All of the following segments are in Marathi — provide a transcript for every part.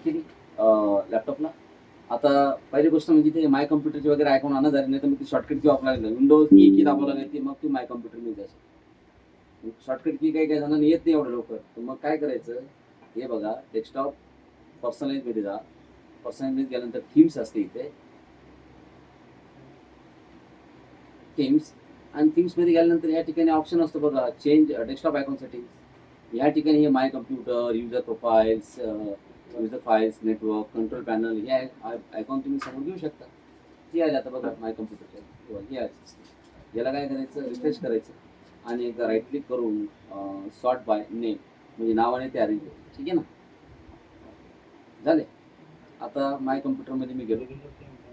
केली लॅपटॉपला. आता पहिली गोष्ट म्हणजे ते माय कम्प्युटरची वगैरे आयकॉन आणा झाली, नाही तर मग ती शॉर्टकट की वापरायला लागली. विंडोज की दाबावं लागेल मग ती माय कम्प्युटर मी जायचं. शॉर्टकट की काही काही जणांना येत नाही एवढं लवकर, तर मग काय करायचं, हे बघा डेस्कटॉप पर्सनलाइजमध्ये जा. पर्सनलाइज गेल्यानंतर थीम्स असते इथे, थीम्स, आणि थीम्समध्ये गेल्यानंतर या ठिकाणी ऑप्शन असतो बघा चेंज डेस्कटॉप आयकॉनसाठी. या ठिकाणी हे my computer, user profiles, user files, network, control panel, हे आयकॉन तुम्ही समोर घेऊ शकता. हे आले आता बघा माय कम्प्युटरच्या, हे आहे. याला काय करायचं, रिफ्रेश करायचं आणि एकदा राईट क्लिक करून सॉर्ट बाय नेम, म्हणजे नावाने ते अरेंज होते. ठीक आहे ना, झाले. आता माय कम्प्युटरमध्ये मी गेलो.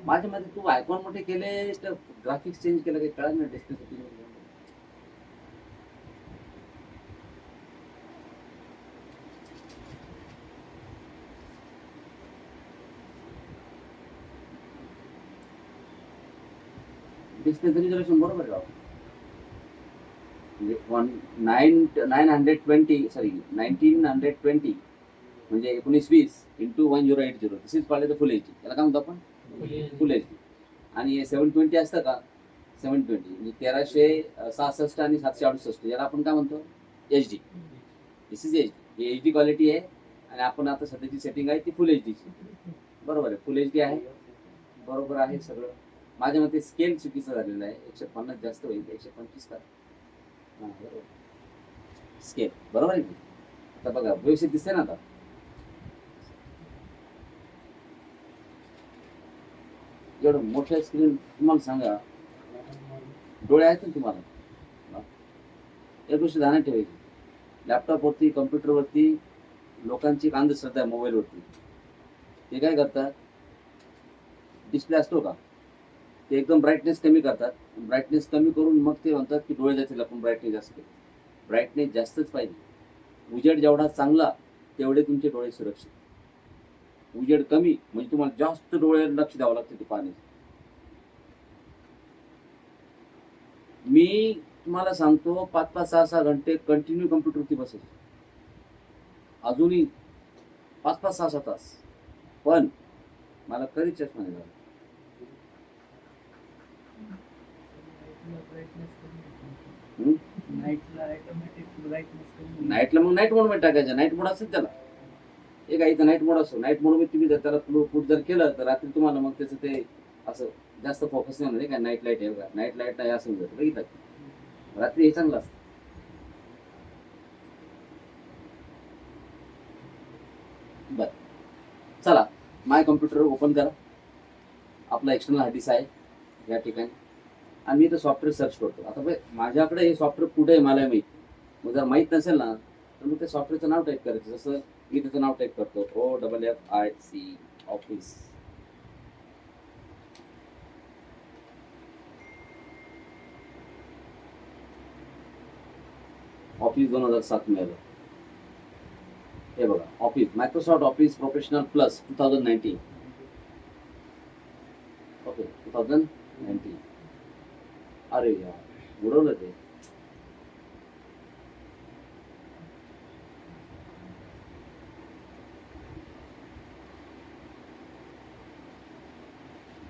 माझ्या मध्ये तू आयकॉन मोठे केले तर ग्राफिक्स चेंज केलं काही कळलं नाही डिस्प्ले सेटिंग. डिस्प्ले रिझोल्यूशन बरोबर आहे राव. म्हणजे 1920 म्हणजे 1920 into 1080, this is called full H D. त्याला काय म्हणतो आपण, फुल एच डी. आणि 720 असतं का, 720 म्हणजे 1366 आणि 768, याला आपण काय म्हणतो, H D. This is H D, he H D quality आहे. आणि आपण आता सध्याची सेटिंग आहे ती फुल एच डीची. बरोबर आहे, फुल एच डी आहे, बरोबर आहे सगळं. माझ्या मते स्केल चुकीचं झालेलं आहे, 150 जास्त होईल, 125 का. हां बरोबर, स्केल बरोबर आहे की. आता बघा व्यवस्थित दिसते ना आता. एवढं मोठं स्क्रीन, तुम्हाला सांगा डोळे आहेत ना तुम्हाला, एक गोष्ट ध्यानात ठेवायची, लॅपटॉपवरती कम्प्युटरवरती लोकांची एक अंधश्रद्धा आहे मोबाईलवरती. ते काय करतात, डिस्प्ले असतो का, ते एकदम ब्राईटनेस कमी करतात. ब्राईटनेस कमी करून मग ते म्हणतात की डोळे जातील, आपण ब्राईटनेस जास्त केलं. ब्राईटनेस जास्तच पाहिजे. उजेड जेवढा चांगला तेवढे तुमचे डोळे सुरक्षित. उजेड कमी म्हणजे तुम्हाला जास्त डोळे लक्ष द्यावं लागतं ते पाहण्याचं. मी तुम्हाला सांगतो 5-5, 6-6 घंटे कंटिन्यू कम्प्युटरवरती बसेल, अजूनही 5-5, 6-6 तास, पण मला कधीच चष्मा नाही झाला. नाईटला मग नाईट मोड मध्ये टाकायचं, नाईट मोड असेल त्याला. एक आहे इथं नाईट मोड असतो, नाईट मोड मध्ये तुम्ही जर त्याला पुट जर केलं तर रात्री तुम्हाला मग त्याचं ते असं जास्त फोकस नाही होणार. काय नाईट लाईट आहे बघा, नाईट लाईट नाही असं जातं बघितलं, रात्री हे चांगलं असतं. बर, चला माय कम्प्युटर ओपन करा. आपला एक्सटर्नल हार्ड डिस्क आहे या ठिकाणी, आणि मी इथं सॉफ्टवेअर सर्च करतो. आता माझ्याकडे हे सॉफ्टवेअर कुठे आहे मला माहीत, मग जर माहीत नसेल ना तर मग त्या सॉफ्टवेअरचं नाव टाईप करायचं. जसं मी त्याचं नाव टाईप करतो, OFFIC ऑफिस. ऑफिस 2007 मिळालं. हे बघा office, Microsoft office professional plus 2019. Okay 2019. अरे यार उडवलं ते.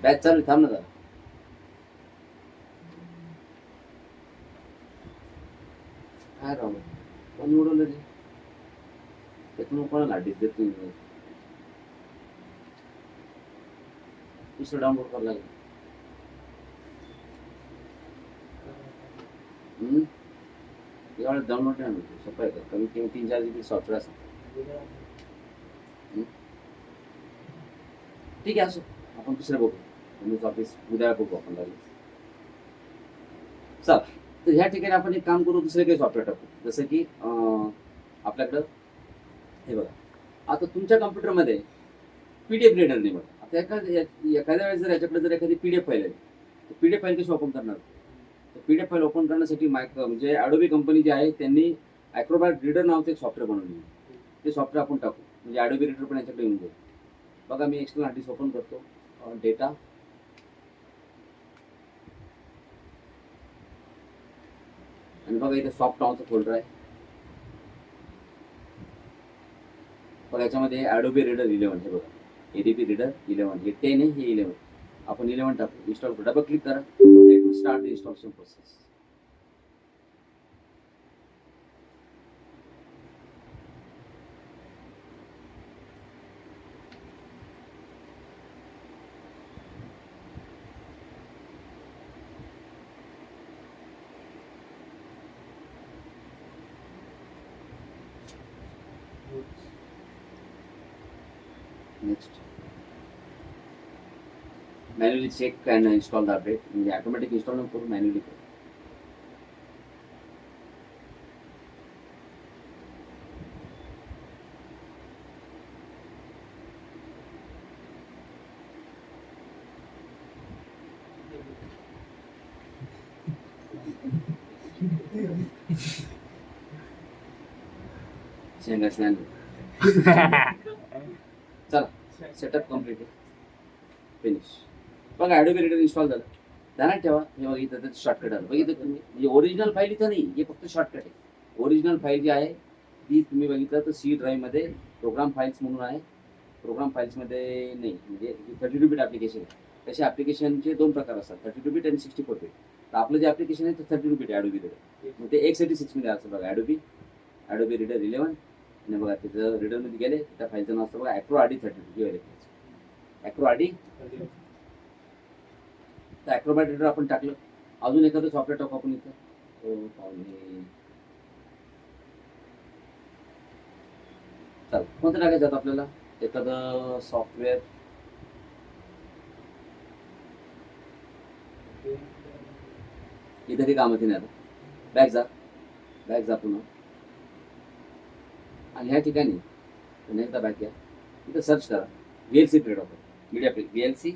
बॅच चालू थांब ना जरा. काय राव कोणी उडवलं ते, त्याच्यामुळे कोणाला डिस्क देत नाही. दुसरं डाउनलोड करावं लागेल. एवढं डाउनलोड नाही होतं, सोपं आहे का, कमीत कमी 3-4 GB सॉफ्टवेअर असतं. ठीक आहे असो, आपण दुसरं बघू. एमएस ऑफिस उद्या बघू आपण लागेल. चल, तर ह्या ठिकाणी आपण एक काम करू, दुसरे काही सॉफ्टवेअर टाकू. जसं की आपल्याकडं हे बघा, आता तुमच्या कम्प्युटरमध्ये PDF रीडर निवड. आता एखाद्या वेळेस जर याच्याकडे जर एखादी PDF फाईल आहे, तर PDF फाईल कशी ओपन करणार. तर PDF फाईल ओपन करण्यासाठी म्हणजे Adobe कंपनी जी आहे त्यांनी ॲक्रोबॅट रीडर नावाचं एक सॉफ्टवेअर बनवलं. ते सॉफ्टवेअर आपण टाकू, म्हणजे Adobe रीडर पण याच्याकडे येऊन जाईल. बघा मी एक्सटर्नल हार्ड डिस्क ओपन करतो, डेटा, आणि बघा इथे सॉफ्ट नावाचं फोल्डर आहे. बघा याच्यामध्ये ॲडोबी रीडर 11 हे बघा, एडीपी रीडर 11 हे 10 आहे, हे 11. आपण 11 टाकू, इन्स्टॉल करू, डबल क्लिक करा, it will start the installation process. Next manually check and install the update, म्हणजे ऑटोमॅटिक इन्स्टॉल नको करू, मॅन्युअली करू. शेंगा स्नॅन चला, सेटअप कम्प्लीट आहे, फिनिश. बघा ॲडोबी रीडर इन्स्टॉल झालं. ध्यानात ठेवा, हे बघा इथं त्याचं शॉर्टकट आलं, बघितलं तुम्ही, म्हणजे ओरिजिनल फाईल इथं नाही, हे फक्त शॉर्टकट आहे. ओरिजिनल फाईल जी आहे ती तुम्ही बघितलं तर सी ड्राईव्हमध्ये प्रोग्राम फाईल्स म्हणून आहे. प्रोग्राम फाईल्समध्ये नाही, म्हणजे 32 बिट ॲप्लिकेशन आहे. तसे ॲप्लिकेशनचे 2 प्रकार असतात, 32 बिट आणि 64 बिट. तर आपलं जे ॲप्लिकेशन आहे ते 32 बिट ॲडोबी रीडर, मग ते x86 असतं बघा. ॲडोबी रीडर 11 आणि बघा तिथं रीडरमध्ये गेले, त्या फाईलचं नाव असतं बघा ॲक्रो RD 32. ॲक्रो RD, तर ॲक्रोबॅट रीडर आपण टाकलं. अजून एखादं सॉफ्टवेअर टाकू आपण इथं, चला कोणतं टाकायचं आता आपल्याला, एखादं सॉफ्टवेअर. इथं काही कामात नाही आता, बॅक जा पुन्हा, आणि ह्या ठिकाणी पुन्हा एकदा बॅक घ्या, इथं सर्च करा VLC plate of media plate, VLC.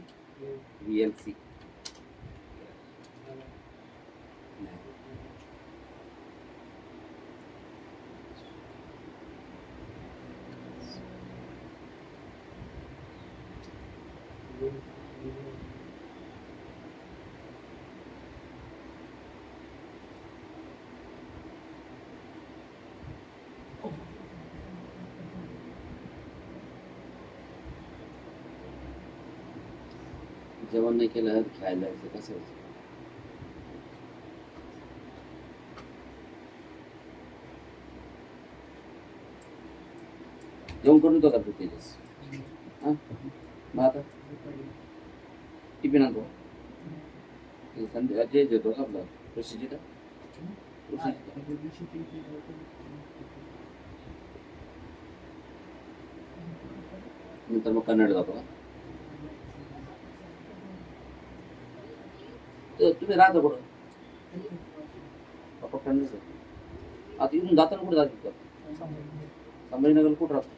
जेवण नाही केलं खायला कसं व्हायचं. जेवण करून तो करतो तेजस, हां मग आता टिफिन आणतो संध्या जे देतो का आपला ऋषीजीला, नंतर मग कन्नड जातो का. तुम्ही राहता कुठं, पप्पा कन्नड. आता इथून जाताना कुठं जातो, संभाजीनगर कुठं राहतो.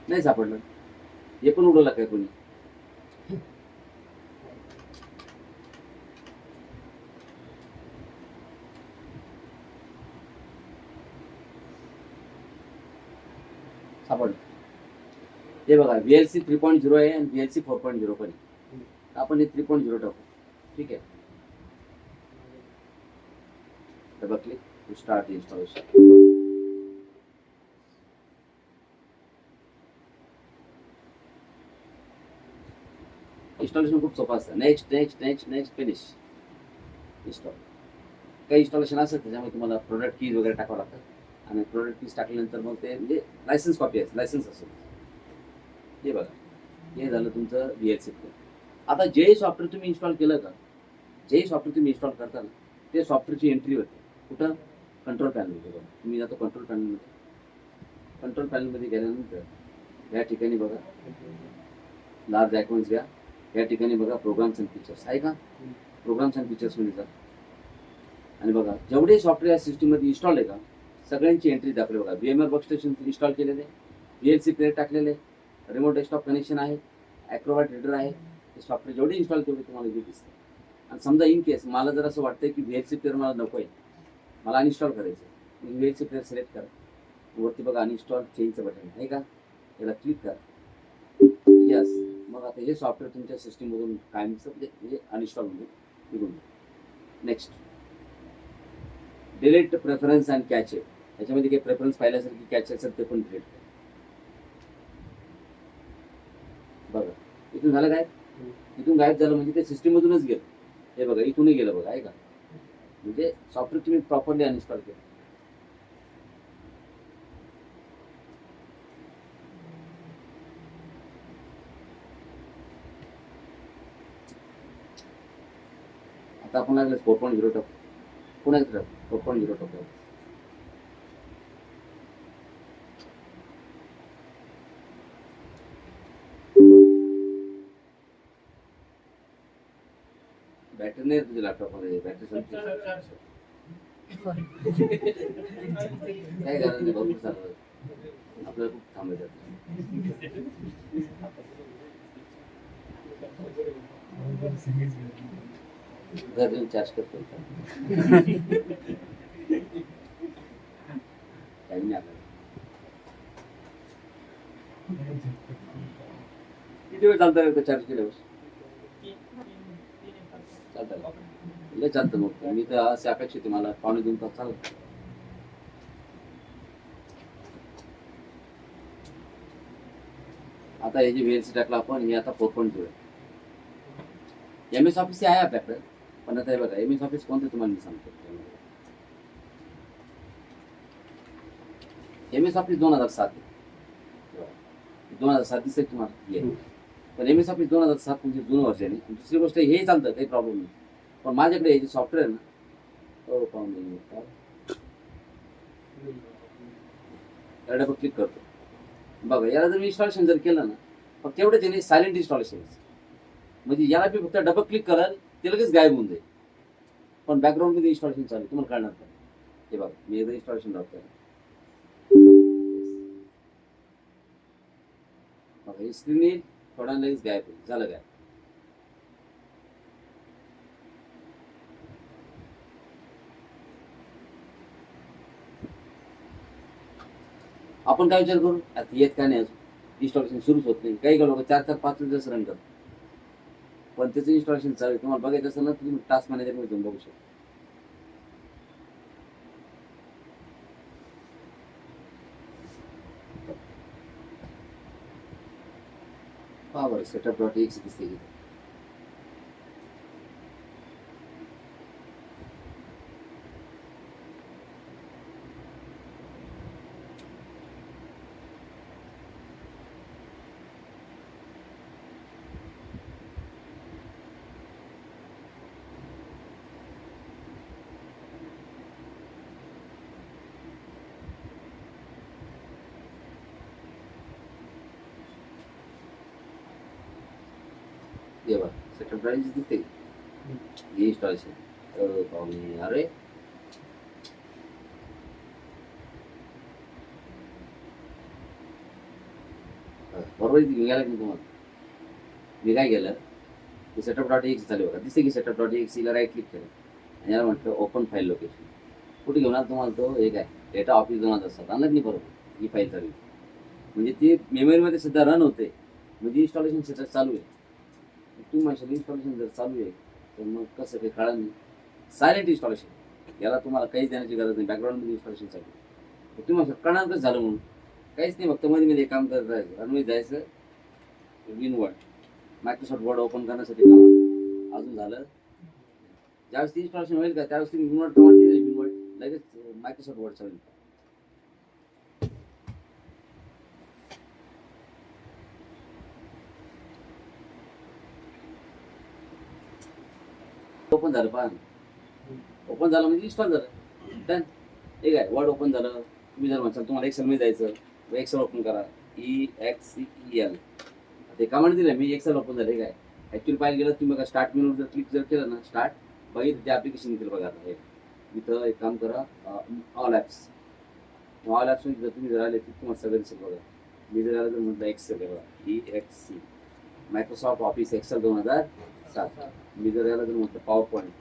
नाही सापडलं, हे पण उडवलं काय कोणी. सापडलं, हे बघा VLC 3.0 आहे आणि VLC 4.0 पण आहे. आपण हे 3.0 टाकू, ठीक आहे. Double click to start installation. Installation खूप सोपं असतं. Next finish install. काही इन्स्टॉलेशन असेल त्याच्यामध्ये तुम्हाला प्रोडक्ट कीज वगैरे टाकावं लागतं, आणि प्रोडक्ट कीज टाकल्यानंतर मग ते म्हणजे लायसन्स कॉपी आहे, लायसन्स असेल. हे बघा, हे झालं तुमचं VLC. आता जे सॉफ्टवेअर तुम्ही इन्स्टॉल केलं का, जे सॉफ्टवेअर तुम्ही इन्स्टॉल करता ना, ते सॉफ्टवेअरची एंट्री होते कुठं, कंट्रोल पॅनलमध्ये. बघा तुम्ही जातो कंट्रोल पॅनलमध्ये गेल्यानंतर या ठिकाणी बघा लार्ज आयकॉन्स घ्या, या ठिकाणी बघा प्रोग्राम्स अँड फीचर्स आहे का, प्रोग्राम्स अँड फीचर्समध्ये जा, आणि बघा जेवढे सॉफ्टवेअर या सिस्टीममध्ये इन्स्टॉल आहे का सगळ्यांची एंट्री दाखवली. बघा VMware वर्कस्टेशन इन्स्टॉल केलेले, VLC प्लेअर टाकलेले, रिमोट डेस्कटॉप कनेक्शन आहे, ॲक्रोबॅट रीडर आहे. ते सॉफ्टवेअर जेवढे इन्स्टॉल केले तुम्हाला जे दिसतं. आणि समजा इन केस मला जर असं वाटतं की VLC प्लेअर मला नको आहे, मला अनइन्स्टॉल करायचं, मी VLC प्लेअर सिलेक्ट करा, वरती बघा अनइन्स्टॉल चेंजचं बटन आहे का, याला क्लिक करा. यस, मग आता हे सॉफ्टवेअर तुमच्या सिस्टीममधून कायमचं म्हणजे अनइन्स्टॉल होऊन निघून. Next, delete preference and cache. त्याच्यामध्ये काही प्रेफरन्स पाहिल्यासारखी कॅचे असेल ते पण डिलीट करा. बघा इथून झालं काय, इथून गायब झालं म्हणजे ते सिस्टीममधूनच गेलं. हे बघा इथूनही गेलं बघा, आहे का, म्हणजे सॉफ्टवेअर तुम्ही प्रॉपरली अनइन्स्टॉल केलं. आता आपण लागलं 4.0 टाकू, पुन्हा एकदा 4.0 टाकू. बॅटरी नाही तुझ्या लॅपटॉपमध्ये, बॅटरी संपली. काय गरज नाही, भरपूर चालू आपल्याला खूप थांबायचं. घर येऊन चार्ज करतो टाइम नाही आपल्याला. किती वेळ चालतं चार्ज केल्यावर? चालतं चालतं. मग मी तर असे अपेक्षित आहे, मला 1.5-2 तास चालत. आता हे जे VLC टाकलं आपण, हे आता 4.0 आहे. MS ऑफिस आहे आपल्याकडे, पण आता हे बघा MS ऑफिस कोणतं तुम्हाला मी सांगतो. MS ऑफिस 2007 2007 दिसतंय तुम्हाला, पण MS ऑफिस 2007 म्हणजे जुनं वर्जन आहे. दुसरी गोष्ट हे चालतं, काही प्रॉब्लेम नाही. पण माझ्याकडे हे जे सॉफ्टवेअर आहे ना, पाहून याला डबल क्लिक करतो. बघा याला जर मी इन्स्टॉलेशन जर केलं ना, फक्त एवढंच आहे, सायलेंट इन्स्टॉलेशन. म्हणजे याला मी फक्त डबल क्लिक कराल ते लगेच गायब होऊन जाईल, पण बॅकग्राऊंडमध्ये इन्स्टॉलेशन चालू तुम्हाला कळणार नाही. हे बघा मी एकदा इन्स्टॉलेशन लावतो. बघा हे स्क्रीन येईल, थोडा लगेच गायब होईल. झालं गायब. आपण काय विचार करू, आता येत का नाही, अजून इन्स्टॉलेशन सुरूच होत नाही. काही लोक 4-4-5 दिवस रन करतात, पण त्याचं इन्स्टॉलेशन चालू आहे. तुम्हाला बघायचं असेल ना, तुम्ही टास्क मॅनेजरमध्ये जाऊन बघू शकता. पहा बरं, setup.exe दिसते की. ये बघा setup.exe दिसते की. हे इन्स्टॉलेशन अरे बरोबर निघाला की तुम्हाला. मी काय केलं, ते setup.exe चालू बघा, दिसते की setup.exe ला राईट क्लिक केलं आणि याला म्हटलं ओपन फाईल लोकेशन. कुठे घेऊन आला तुम्हाला तो, एक आहे डेटा ऑफिस 2007. आणलं नाही बरोबर, ही फाईल चालू म्हणजे ती मेमरीमध्ये सुद्धा रन होते, म्हणजे इन्स्टॉलेशन सेटअप चालू आहे. तुम्ही म्हणशाल इन्स्टॉलेशन जर चालू आहे तर मग कसं काही कळलं नाही. सायलेंट इन्स्टॉलेशन, याला तुम्हाला काहीच देण्याची गरज नाही, बॅकग्राऊंडमध्ये इन्स्टॉलेशन चालू आहे. तुम्ही म्हणशाल कळणार कसं झालं म्हणून, काहीच नाही, फक्त मध्ये मध्ये काम करत राहायचं. रनमध्ये जायचं, विनवर्ड मायक्रोसॉफ्ट वर्ड ओपन करण्यासाठी काम अजून झालं. ज्यावेळेस इन्स्टॉलेशन होईल का त्यावेळेस तुम्ही विनवर्ड कमांड दिली, विनवर्ड लगेच मायक्रोसॉफ्ट वर्ड चालू. ओपन झालं पहा, ओपन झालं म्हणजे इन्स्टॉल झालं. डन. ठीक आहे, वर्ड ओपन झालं. तुम्ही जर म्हणसाल तुम्हाला एक्सेलमध्ये जायचं, एक्सेल ओपन करा, EXCEL ते कमांड दिलं मी, एक्सेल ओपन झाले. काय ॲक्च्युअली पाहिजे गेलं तुम्ही बघा, स्टार्ट मेनू जर क्लिक जर केलं ना, स्टार्ट बघितलं ते ॲप्लिकेशन निघेल बघा. आता हे इथं एक काम करा, ऑल ॲप्स जर तुम्ही जर आले तर तुम्हाला सगळं दिसेल बघा. मी जर आलं तर म्हटलं एक्सेल बघा, EXC मायक्रोसॉफ्ट ऑफिस एक्सेल 2007. मी जर याला जर म्हटलं पॉवर पॉईंट,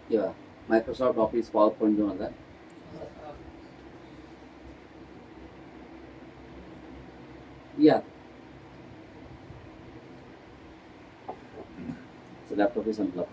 किंवा मायक्रोसॉफ्ट ऑफिस पॉवर पॉईंट 2000 लॅपटॉपही संपला.